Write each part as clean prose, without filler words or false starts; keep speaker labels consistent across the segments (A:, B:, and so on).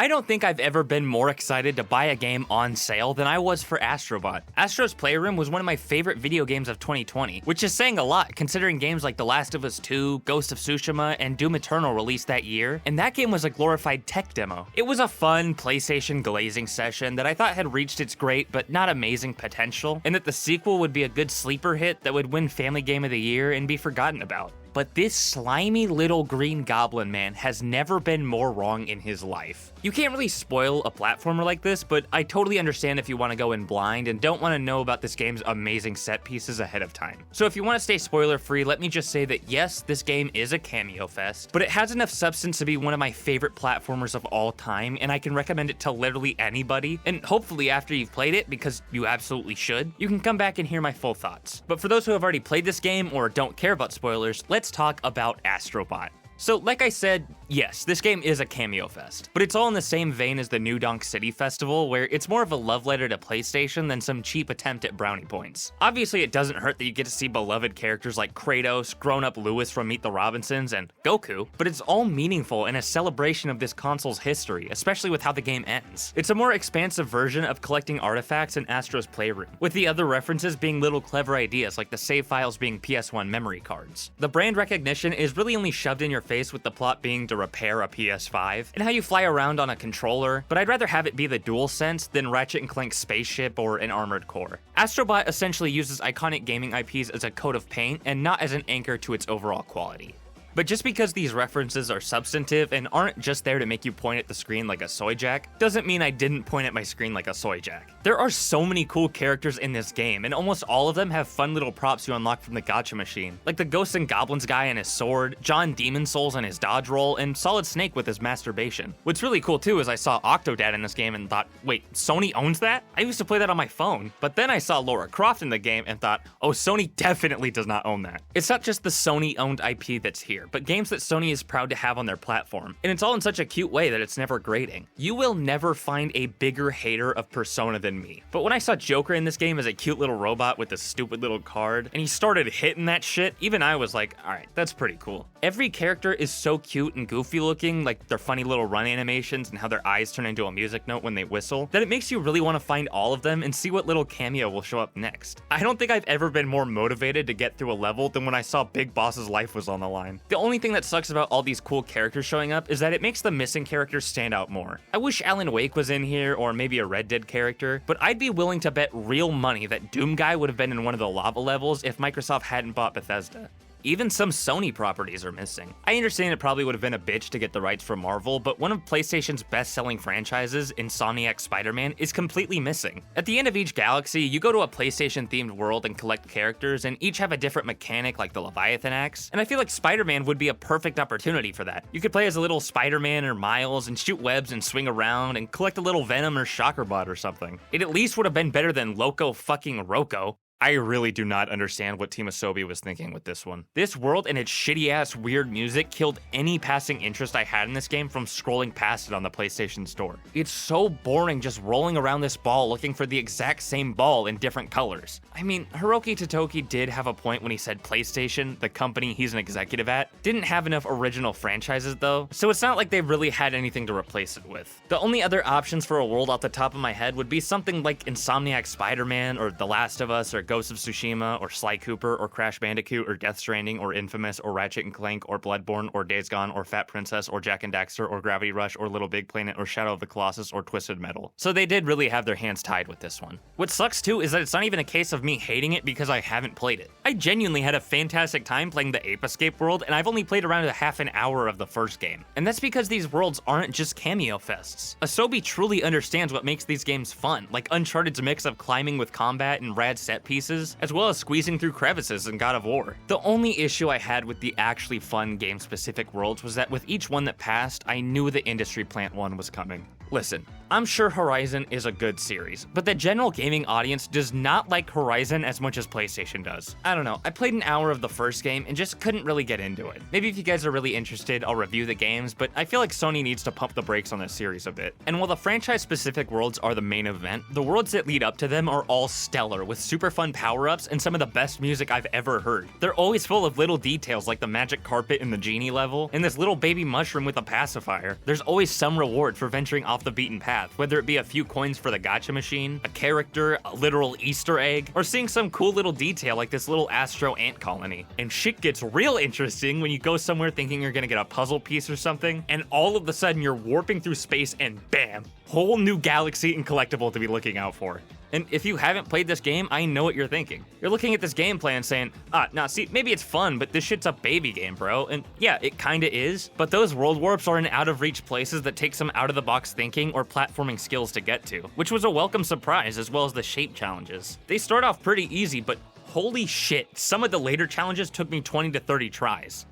A: I don't think I've ever been more excited to buy a game on sale than I was for Astro Bot. Astro's Playroom was one of my favorite video games of 2020, which is saying a lot considering games like The Last of Us 2, Ghost of Tsushima, and Doom Eternal released that year, and that game was a glorified tech demo. It was a fun PlayStation glazing session that I thought had reached its great but not amazing potential, and that the sequel would be a good sleeper hit that would win Family Game of the Year and be forgotten about. But this slimy little green goblin man has never been more wrong in his life. You can't really spoil a platformer like this, but I totally understand if you want to go in blind and don't want to know about this game's amazing set pieces ahead of time. So if you want to stay spoiler free, let me just say that yes, this game is a cameo fest, but it has enough substance to be one of my favorite platformers of all time, and I can recommend it to literally anybody, and hopefully after you've played it, because you absolutely should, you can come back and hear my full thoughts. But for those who have already played this game or don't care about spoilers, let's talk about Astro Bot. So like I said, yes, this game is a cameo fest, but it's all in the same vein as the New Donk City Festival, where it's more of a love letter to PlayStation than some cheap attempt at brownie points. Obviously, it doesn't hurt that you get to see beloved characters like Kratos, grown-up Lewis from Meet the Robinsons, and Goku, but it's all meaningful and a celebration of this console's history, especially with how the game ends. It's a more expansive version of collecting artifacts in Astro's Playroom, with the other references being little clever ideas like the save files being PS1 memory cards. The brand recognition is really only shoved in your face with the plot being to repair a PS5, and how you fly around on a controller, but I'd rather have it be the DualSense than Ratchet & Clank's spaceship or an armored core. Astro Bot essentially uses iconic gaming IPs as a coat of paint and not as an anchor to its overall quality. But just because these references are substantive and aren't just there to make you point at the screen like a soy jack, doesn't mean I didn't point at my screen like a soy jack. There are so many cool characters in this game, and almost all of them have fun little props you unlock from the gacha machine, like the Ghosts and Goblins guy and his sword, John Demon Souls and his dodge roll, and Solid Snake with his masturbation. What's really cool too is I saw Octodad in this game and thought, wait, Sony owns that? I used to play that on my phone. But then I saw Lara Croft in the game and thought, oh, Sony definitely does not own that. It's not just the Sony-owned IP that's here, but games that Sony is proud to have on their platform. And it's all in such a cute way that it's never grating. You will never find a bigger hater of Persona than me. But when I saw Joker in this game as a cute little robot with a stupid little card, and he started hitting that shit, even I was like, alright, that's pretty cool. Every character is so cute and goofy looking, like their funny little run animations and how their eyes turn into a music note when they whistle, that it makes you really want to find all of them and see what little cameo will show up next. I don't think I've ever been more motivated to get through a level than when I saw Big Boss's life was on the line. The only thing that sucks about all these cool characters showing up is that it makes the missing characters stand out more. I wish Alan Wake was in here, or maybe a Red Dead character, but I'd be willing to bet real money that Doom Guy would have been in one of the lava levels if Microsoft hadn't bought Bethesda. Even some Sony properties are missing. I understand it probably would have been a bitch to get the rights from Marvel, but one of PlayStation's best-selling franchises, Insomniac's Spider-Man, is completely missing. At the end of each galaxy, you go to a PlayStation-themed world and collect characters, and each have a different mechanic like the Leviathan axe, and I feel like Spider-Man would be a perfect opportunity for that. You could play as a little Spider-Man or Miles and shoot webs and swing around and collect a little Venom or Shocker Bot or something. It at least would have been better than Loco fucking Roco. I really do not understand what Team Asobi was thinking with this one. This world and its shitty-ass weird music killed any passing interest I had in this game from scrolling past it on the PlayStation Store. It's so boring just rolling around this ball looking for the exact same ball in different colors. I mean, Hiroki Totoki did have a point when he said PlayStation, the company he's an executive at, didn't have enough original franchises though, so it's not like they really had anything to replace it with. The only other options for a world off the top of my head would be something like Insomniac's Spider-Man or The Last of Us or Ghost of Tsushima, or Sly Cooper, or Crash Bandicoot, or Death Stranding, or Infamous, or Ratchet & Clank, or Bloodborne, or Days Gone, or Fat Princess, or Jak and Daxter, or Gravity Rush, or Little Big Planet, or Shadow of the Colossus, or Twisted Metal. So they did really have their hands tied with this one. What sucks too is that it's not even a case of me hating it because I haven't played it. I genuinely had a fantastic time playing the Ape Escape world, and I've only played around a half an hour of the first game. And that's because these worlds aren't just cameo fests. Asobi truly understands what makes these games fun, like Uncharted's mix of climbing with combat and rad set pieces, as well as squeezing through crevices in God of War. The only issue I had with the actually fun game-specific worlds was that with each one that passed, I knew the Industry Plant 1 was coming. Listen, I'm sure Horizon is a good series, but the general gaming audience does not like Horizon as much as PlayStation does. I don't know, I played an hour of the first game and just couldn't really get into it. Maybe if you guys are really interested, I'll review the games, but I feel like Sony needs to pump the brakes on this series a bit. And while the franchise-specific worlds are the main event, the worlds that lead up to them are all stellar, with super fun power-ups and some of the best music I've ever heard. They're always full of little details like the magic carpet in the genie level, and this little baby mushroom with a pacifier. There's always some reward for venturing off the beaten path, whether it be a few coins for the gacha machine, a character, a literal Easter egg, or seeing some cool little detail like this little Astro ant colony. And shit gets real interesting when you go somewhere thinking you're gonna get a puzzle piece or something, and all of a sudden you're warping through space and bam, whole new galaxy and collectible to be looking out for. And if you haven't played this game, I know what you're thinking. You're looking at this gameplay and saying, nah, see, maybe it's fun, but this shit's a baby game, bro. And yeah, it kinda is, but those world warps are in out-of-reach places that take some out-of-the-box thinking or platforming skills to get to, which was a welcome surprise, as well as the shape challenges. They start off pretty easy, but holy shit, some of the later challenges took me 20 to 30 tries.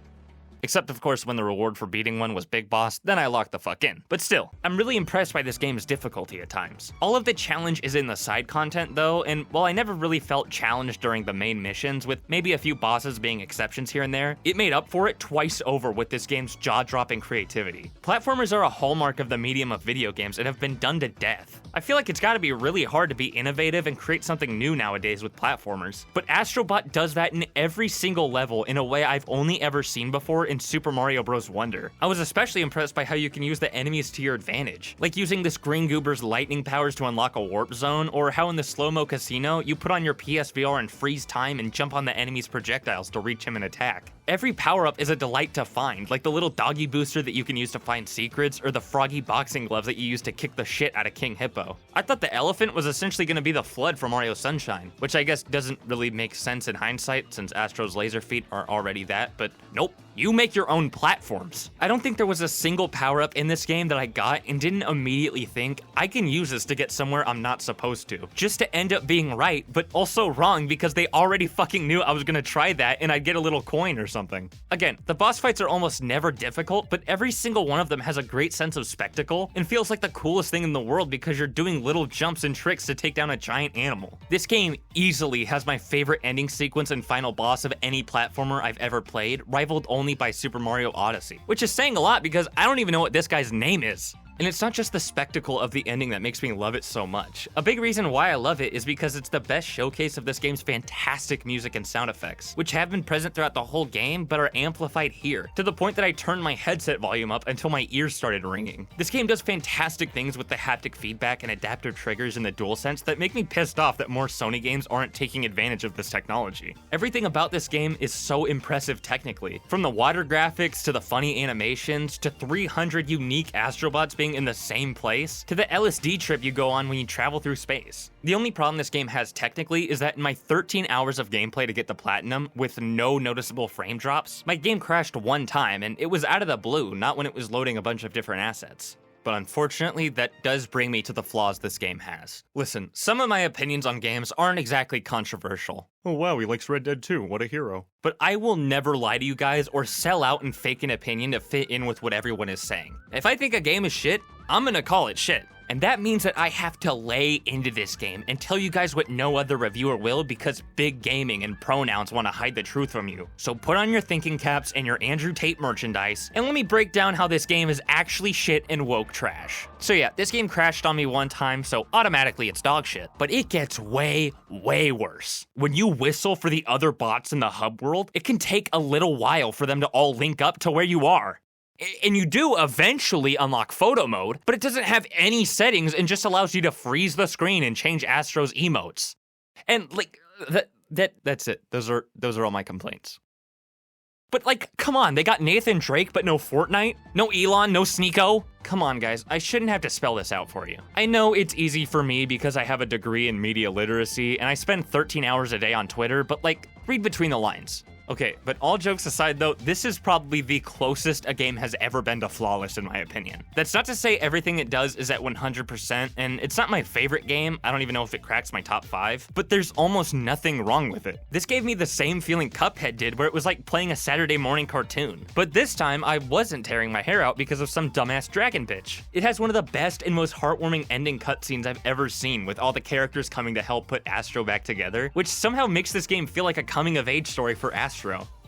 A: Except, of course, when the reward for beating one was Big Boss, then I locked the fuck in. But still, I'm really impressed by this game's difficulty at times. All of the challenge is in the side content, though, and while I never really felt challenged during the main missions, with maybe a few bosses being exceptions here and there, it made up for it twice over with this game's jaw-dropping creativity. Platformers are a hallmark of the medium of video games and have been done to death. I feel like it's gotta be really hard to be innovative and create something new nowadays with platformers, but Astro Bot does that in every single level in a way I've only ever seen before in Super Mario Bros. Wonder. I was especially impressed by how you can use the enemies to your advantage, like using this Green Goober's lightning powers to unlock a warp zone, or how in the slow-mo casino, you put on your PSVR and freeze time and jump on the enemy's projectiles to reach him and attack. Every power-up is a delight to find, like the little doggy booster that you can use to find secrets, or the froggy boxing gloves that you use to kick the shit out of King Hippo. I thought the elephant was essentially going to be the Flood from Mario Sunshine, which I guess doesn't really make sense in hindsight since Astro's laser feet are already that, but nope. You make your own platforms. I don't think there was a single power-up in this game that I got and didn't immediately think, I can use this to get somewhere I'm not supposed to. Just to end up being right, but also wrong because they already fucking knew I was gonna try that and I'd get a little coin or something. Again, the boss fights are almost never difficult, but every single one of them has a great sense of spectacle and feels like the coolest thing in the world because you're doing little jumps and tricks to take down a giant animal. This game easily has my favorite ending sequence and final boss of any platformer I've ever played, rivaled only by Super Mario Odyssey, which is saying a lot because I don't even know what this guy's name is. And it's not just the spectacle of the ending that makes me love it so much. A big reason why I love it is because it's the best showcase of this game's fantastic music and sound effects, which have been present throughout the whole game but are amplified here, to the point that I turned my headset volume up until my ears started ringing. This game does fantastic things with the haptic feedback and adaptive triggers in the DualSense that make me pissed off that more Sony games aren't taking advantage of this technology. Everything about this game is so impressive technically, from the water graphics to the funny animations to 300 unique Astro Bots being in the same place, to the LSD trip you go on when you travel through space. The only problem this game has technically is that in my 13 hours of gameplay to get the platinum, with no noticeable frame drops, my game crashed one time, and it was out of the blue, not when it was loading a bunch of different assets. But unfortunately, that does bring me to the flaws this game has. Listen, some of my opinions on games aren't exactly controversial. Oh wow, he likes Red Dead 2, what a hero. But I will never lie to you guys or sell out and fake an opinion to fit in with what everyone is saying. If I think a game is shit, I'm gonna call it shit. And that means that I have to lay into this game and tell you guys what no other reviewer will because big gaming and pronouns want to hide the truth from you. So put on your thinking caps and your Andrew Tate merchandise, and let me break down how this game is actually shit and woke trash. So yeah, this game crashed on me one time, so automatically it's dog shit. But it gets way, way worse. When you whistle for the other bots in the hub world, it can take a little while for them to all link up to where you are. And you do eventually unlock photo mode, but it doesn't have any settings and just allows you to freeze the screen and change Astro's emotes. And like that's it. Those are all my complaints. But like, come on, they got Nathan Drake but no Fortnite? No Elon, no Sneeko? Come on guys, I shouldn't have to spell this out for you. I know it's easy for me because I have a degree in media literacy and I spend 13 hours a day on Twitter, but like, read between the lines. Okay, but all jokes aside though, this is probably the closest a game has ever been to flawless in my opinion. That's not to say everything it does is at 100%, and it's not my favorite game, I don't even know if it cracks my top 5, but there's almost nothing wrong with it. This gave me the same feeling Cuphead did, where it was like playing a Saturday morning cartoon. But this time, I wasn't tearing my hair out because of some dumbass dragon bitch. It has one of the best and most heartwarming ending cutscenes I've ever seen, with all the characters coming to help put Astro back together, which somehow makes this game feel like a coming-of-age story for Astro.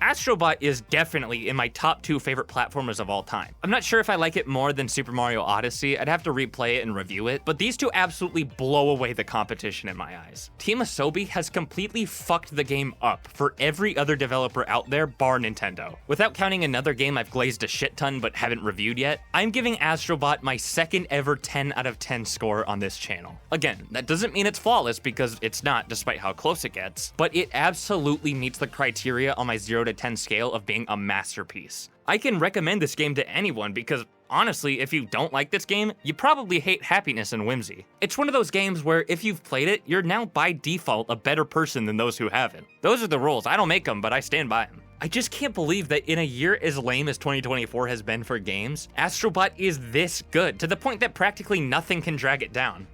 A: Astro Bot is definitely in my top 2 favorite platformers of all time. I'm not sure if I like it more than Super Mario Odyssey, I'd have to replay it and review it, but these two absolutely blow away the competition in my eyes. Team Asobi has completely fucked the game up for every other developer out there bar Nintendo. Without counting another game I've glazed a shit ton but haven't reviewed yet, I'm giving Astro Bot my second ever 10 out of 10 score on this channel. Again, that doesn't mean it's flawless because it's not, despite how close it gets, but it absolutely meets the criteria on my 0 to 10 scale of being a masterpiece. I can recommend this game to anyone because honestly, if you don't like this game, you probably hate happiness and whimsy. It's one of those games where if you've played it, you're now by default a better person than those who haven't. Those are the rules. I don't make them, but I stand by them. I just can't believe that in a year as lame as 2024 has been for games, Astro Bot is this good, to the point that practically nothing can drag it down.